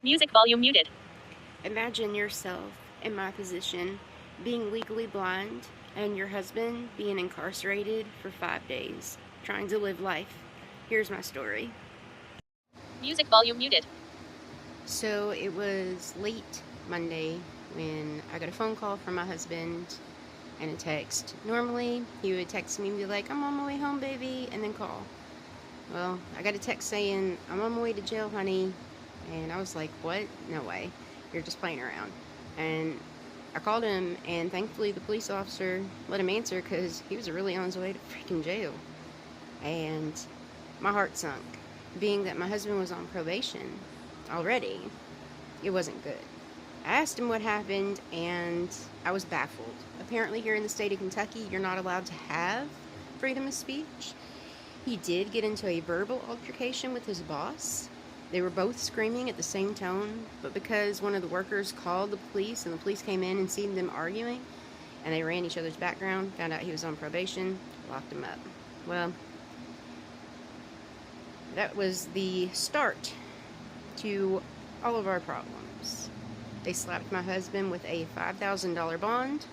Music volume muted. Imagine yourself in my position, being legally blind, and your husband being incarcerated for 5 days, trying to live life. Here's my story. Music volume muted. So it was late Monday when I got a phone call from my husband and a text. Normally, he would text me and be like, "I'm on my way home, baby," and then call. Well, I got a text saying, "I'm on my way to jail, honey." And I was like, "What? No way. You're just playing around." And I called him, and thankfully the police officer let him answer because he was really on his way to freaking jail. And my heart sunk, being that my husband was on probation already. It wasn't good. I asked him what happened, and I was baffled. Apparently here in the state of Kentucky, you're not allowed to have freedom of speech. He did get into a verbal altercation with his boss. They were both screaming at the same tone, but because one of the workers called the police and the police came in and seen them arguing, and they ran each other's background, found out he was on probation, locked him up. Well, that was the start to all of our problems. They slapped my husband with a $5,000 bond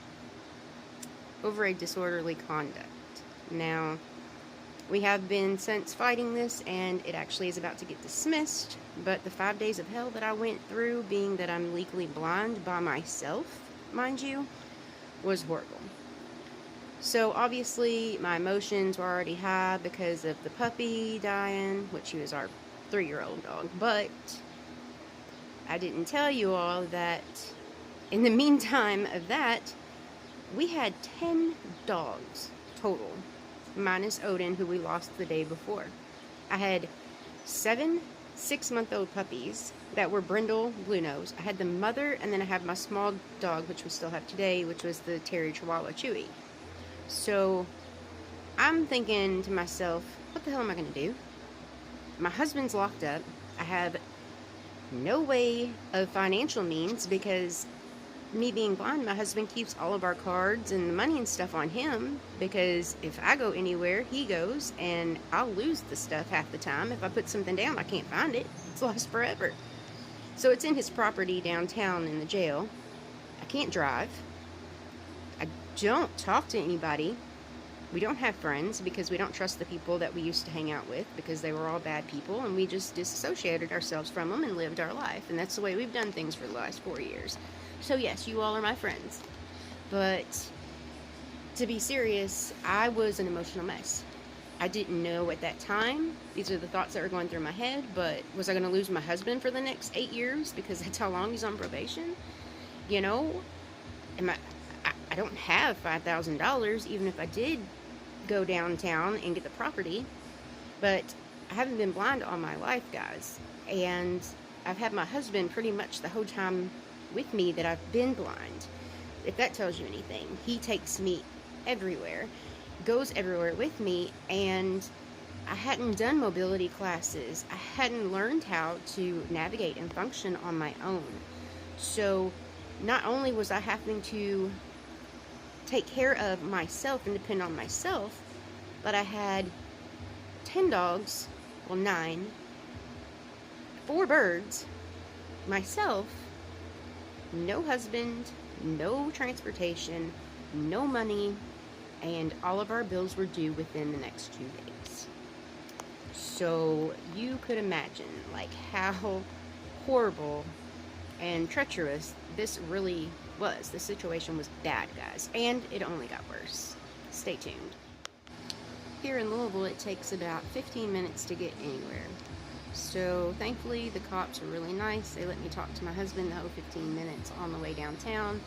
over a disorderly conduct. Now, we have been since fighting this, and it actually is about to get dismissed, but the 5 days of hell that I went through, being that I'm legally blind by myself, mind you, was horrible. So obviously my emotions were already high because of the puppy dying, which he was our 3-year-old dog, but I didn't tell you all that in the meantime of that, we had 10 dogs total, minus Odin, who we lost the day before. I had 7 6-month-old puppies that were brindle blue nose. I had the mother, and then I had my small dog, which we still have today, which was the Terry Chihuahua Chewy. So I'm thinking to myself, what the hell am I going to do? My husband's locked up. I have no way of financial means because me being blind, my husband keeps all of our cards and the money and stuff on him, because if I go anywhere, he goes, and I'll lose the stuff half the time. If I put something down, I can't find it. It's lost forever. So it's in his property downtown in the jail. I can't drive. I don't talk to anybody. We don't have friends because we don't trust the people that we used to hang out with because they were all bad people, and we just disassociated ourselves from them and lived our life. And that's the way we've done things for the last 4 years. So yes, you all are my friends. But to be serious, I was an emotional mess. I didn't know at that time. These are the thoughts that were going through my head, but was I going to lose my husband for the next 8 years because that's how long he's on probation? You know, I don't have $5,000, even if I did go downtown and get the property. But I haven't been blind all my life, guys. And I've had my husband pretty much the whole time with me that I've been blind. If that tells you anything, he takes me everywhere, goes everywhere with me, and I hadn't done mobility classes. I hadn't learned how to navigate and function on my own. So not only was I having to take care of myself and depend on myself, but I had 10 dogs, well 9, 4 birds, myself, no husband, no transportation, no money, and all of our bills were due within the next 2 days. So you could imagine like how horrible and treacherous this really was. The situation was bad, guys, and it only got worse. Stay tuned. Here in Louisville, it takes about 15 minutes to get anywhere. So thankfully the cops were really nice. They let me talk to my husband the whole 15 minutes on the way downtown.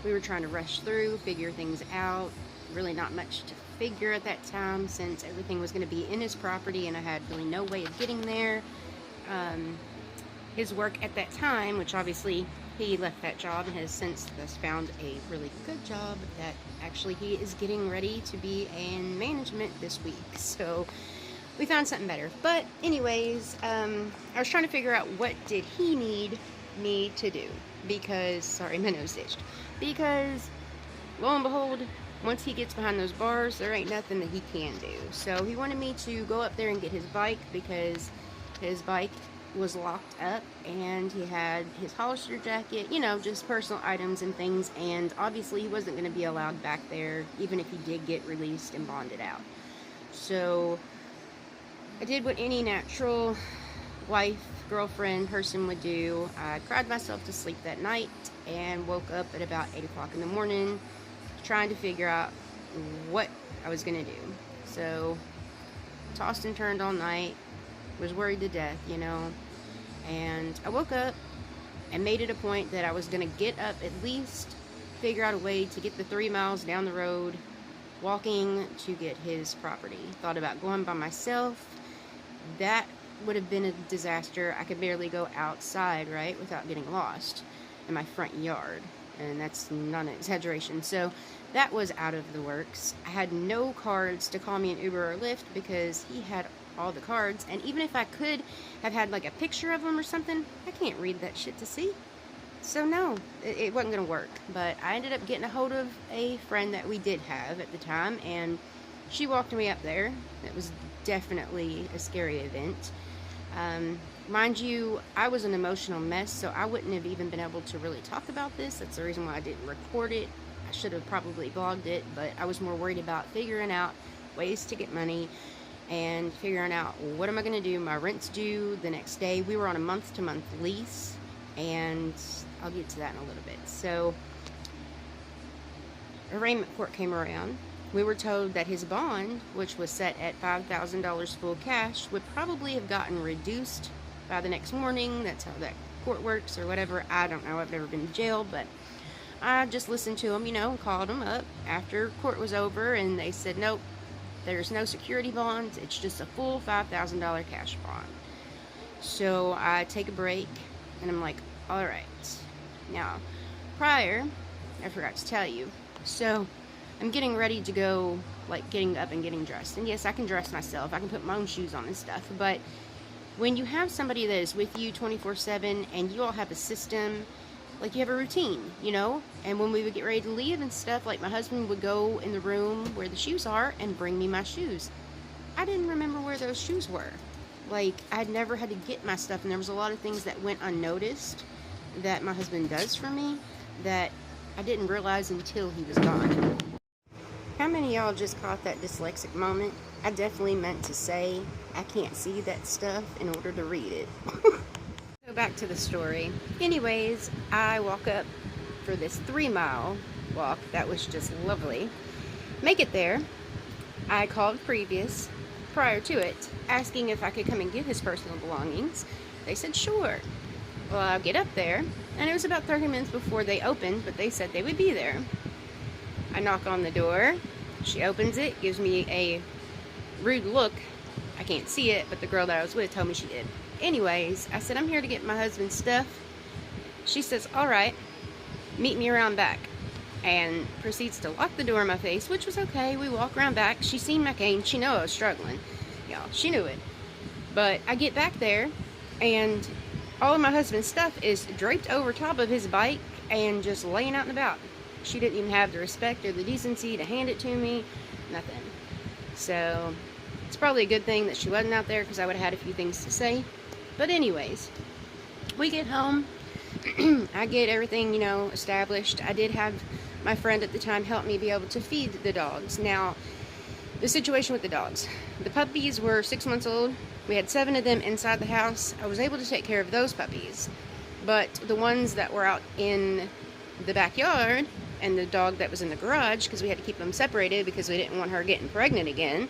We were trying to rush through, figure things out. Really not much to figure at that time since everything was going to be in his property and I had really no way of getting there. His work at that time, which obviously he left that job and has since found a really good job that actually he is getting ready to be in management this week. So we found something better. But anyways, I was trying to figure out what did he need me to do, because, sorry, my nose itched, because lo and behold, once he gets behind those bars, there ain't nothing that he can do. So he wanted me to go up there and get his bike, because his bike was locked up, and he had his Hollister jacket, you know, just personal items and things, and obviously he wasn't going to be allowed back there, even if he did get released and bonded out. So I did what any natural wife, girlfriend, person would do. I cried myself to sleep that night and woke up at about 8 o'clock in the morning trying to figure out what I was going to do. So tossed and turned all night, was worried to death, you know, and I woke up and made it a point that I was going to get up, at least figure out a way to get the 3 miles down the road walking to get his property. Thought about going by myself. That would have been a disaster. I could barely go outside, right, without getting lost in my front yard, and that's not an exaggeration. So that was out of the works. I had no cards to call me an Uber or Lyft because he had all the cards, and even if I could have had like a picture of him or something, I can't read that shit to see. So no, it wasn't going to work. But I ended up getting a hold of a friend that we did have at the time, and she walked me up there. It was definitely a scary event. Mind you, I was an emotional mess, so I wouldn't have even been able to really talk about this. That's the reason why I didn't record it. I should have probably blogged it, but I was more worried about figuring out ways to get money and figuring out what am I going to do. My rent's due the next day. We were on a month-to-month lease, and I'll get to that in a little bit. So arraignment court came around. We were told that his bond, which was set at $5,000 full cash, would probably have gotten reduced by the next morning. That's how that court works or whatever. I don't know. I've never been to jail, but I just listened to them, you know, and called them up after court was over, and they said, nope, there's no security bonds. It's just a full $5,000 cash bond. So I take a break, and I'm like, all right. Now, prior, I forgot to tell you, so I'm getting ready to go, like getting up and getting dressed. And yes, I can dress myself. I can put my own shoes on and stuff. But when you have somebody that is with you 24/7 and you all have a system, like you have a routine, you know? And when we would get ready to leave and stuff, like my husband would go in the room where the shoes are and bring me my shoes. I didn't remember where those shoes were. Like, I'd never had to get my stuff, and there was a lot of things that went unnoticed that my husband does for me that I didn't realize until he was gone. How many of y'all just caught that dyslexic moment? I definitely meant to say I can't see that stuff in order to read it. Go back to the story. Anyways, I walk up for this 3-mile walk. That was just lovely. Make it there. I called prior to it, asking if I could come and get his personal belongings. They said sure. Well, I'll get up there, and it was about 30 minutes before they opened, but they said they would be there. I knock on the door. She opens it, gives me a rude look. I can't see it, but the girl that I was with told me she did. Anyways, I said, I'm here to get my husband's stuff. She says, all right, meet me around back. And proceeds to lock the door in my face, which was okay. We walk around back. She seen my cane. She knew I was struggling. Y'all, she knew it. But I get back there, and all of my husband's stuff is draped over top of his bike and just laying out and about. She didn't even have the respect or the decency to hand it to me. Nothing. So it's probably a good thing that she wasn't out there, because I would have had a few things to say. But anyways, we get home. I get everything, you know, established. I did have my friend at the time help me be able to feed the dogs. Now, the situation with the dogs. The puppies were 6 months old. We had 7 of them inside the house. I was able to take care of those puppies. But the ones that were out in the backyard and the dog that was in the garage, because we had to keep them separated because we didn't want her getting pregnant again,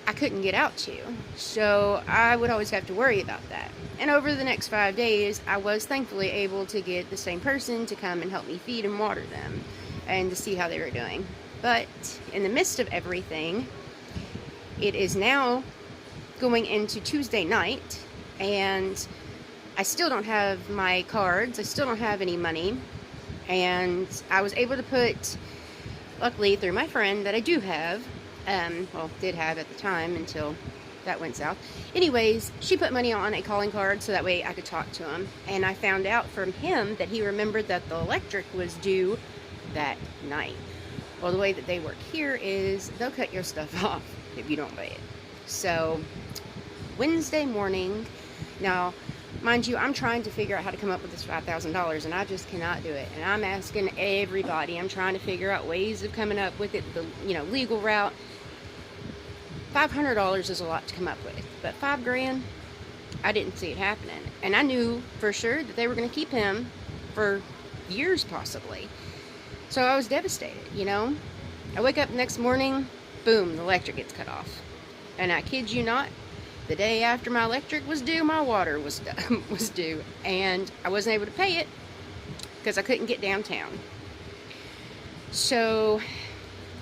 I couldn't get out to. So I would always have to worry about that. And over the next 5 days, I was thankfully able to get the same person to come and help me feed and water them and to see how they were doing. But in the midst of everything, it is now going into Tuesday night, and I still don't have my cards. I still don't have any money. And I was able to put, luckily through my friend that I do have, did have at the time until that went south. Anyways, she put money on a calling card so that way I could talk to him. And I found out from him that he remembered that the electric was due that night. Well, the way that they work here is they'll cut your stuff off if you don't pay it. So Wednesday morning, Now, mind you, I'm trying to figure out how to come up with this $5,000, and I just cannot do it. And I'm asking everybody. I'm trying to figure out ways of coming up with it, the legal route. $500 is a lot to come up with, but $5,000, I didn't see it happening. And I knew for sure that they were going to keep him for years, possibly. So I was devastated. I wake up the next morning, boom, the electric gets cut off. And I kid you not, the day after my electric was due, my water was due, and I wasn't able to pay it because I couldn't get downtown. So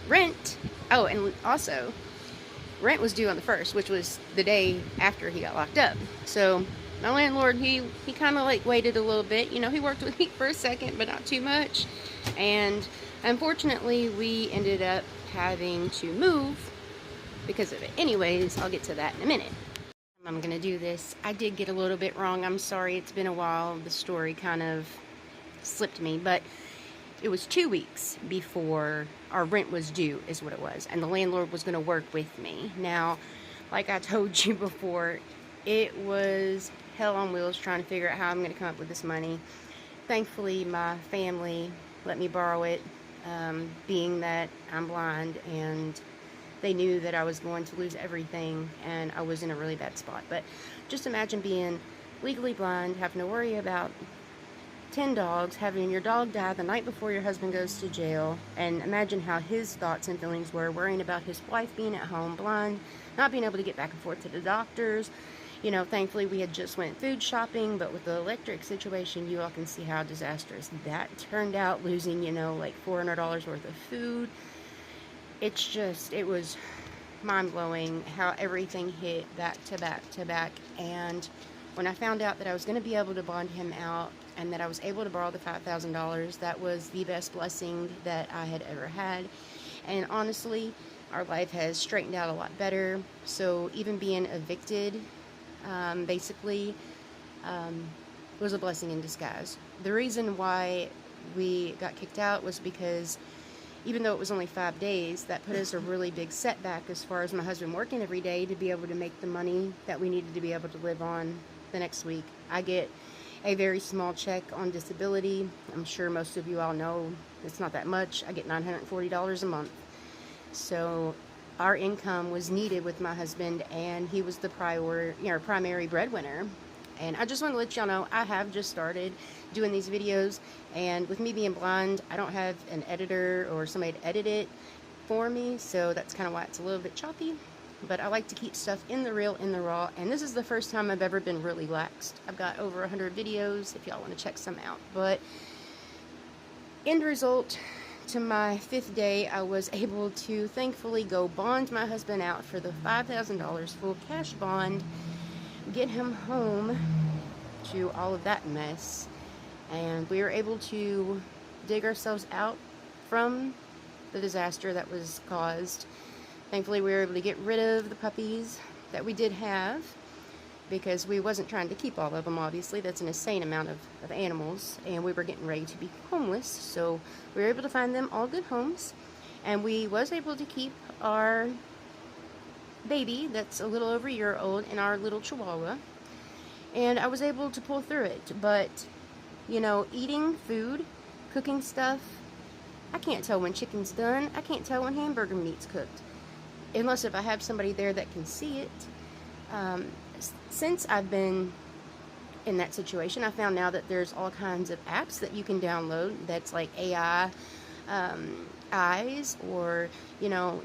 rent, and also rent was due on the 1st, which was the day after he got locked up. So my landlord, he kind of like waited a little bit. He worked with me for a second, but not too much. And unfortunately, we ended up having to move because of it. Anyways, I'll get to that in a minute. I'm gonna do this. I did get a little bit wrong. I'm sorry, it's been a while. The story kind of slipped me, but it was 2 weeks before our rent was due, is what it was, and the landlord was gonna work with me. Now, like I told you before, it was hell on wheels trying to figure out how I'm gonna come up with this money. Thankfully, my family let me borrow it, being that I'm blind, and they knew that I was going to lose everything, and I was in a really bad spot. But just imagine being legally blind, having to worry about 10 dogs, having your dog die the night before your husband goes to jail, and imagine how his thoughts and feelings were, worrying about his wife being at home, blind, not being able to get back and forth to the doctors. Thankfully we had just went food shopping, but with the electric situation, you all can see how disastrous that turned out, losing, like $400 worth of food. It was mind-blowing how everything hit back to back to back. And when I found out that I was going to be able to bond him out and that I was able to borrow the $5,000, that was the best blessing that I had ever had. And honestly, our life has straightened out a lot better. So even being evicted, basically, was a blessing in disguise. The reason why we got kicked out was because even though it was only 5 days, that put us a really big setback as far as my husband working every day to be able to make the money that we needed to be able to live on the next week. I get a very small check on disability. I'm sure most of you all know it's not that much. I get $940 a month. So our income was needed with my husband, and he was the primary breadwinner. And I just want to let y'all know, I have just started doing these videos, and with me being blind, I don't have an editor or somebody to edit it for me, so that's kind of why it's a little bit choppy. But I like to keep stuff in the real, in the raw, and this is the first time I've ever been really laxed. I've got over 100 videos if y'all want to check some out. But end result, to my 5th day, I was able to thankfully go bond my husband out for the $5,000 full cash bond, get him home to all of that mess, and we were able to dig ourselves out from the disaster that was caused. Thankfully, we were able to get rid of the puppies that we did have, because we wasn't trying to keep all of them, obviously. That's an insane amount of animals, and we were getting ready to be homeless, so we were able to find them all good homes, and we was able to keep our baby that's a little over a year old and our little chihuahua, and I was able to pull through it. But eating food, cooking stuff, I can't tell when chicken's done. I can't tell when hamburger meat's cooked, unless if I have somebody there that can see it. Since I've been in that situation, I found now that there's all kinds of apps that you can download that's like AI eyes, or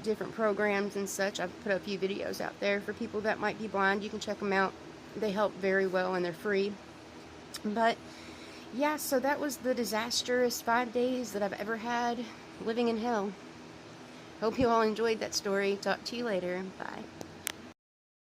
different programs and such. I've put a few videos out there for people that might be blind. You can check them out. They help very well, and they're free. But yeah, so that was the disastrous 5 days that I've ever had living in hell. Hope you all enjoyed that story. Talk to you later. Bye.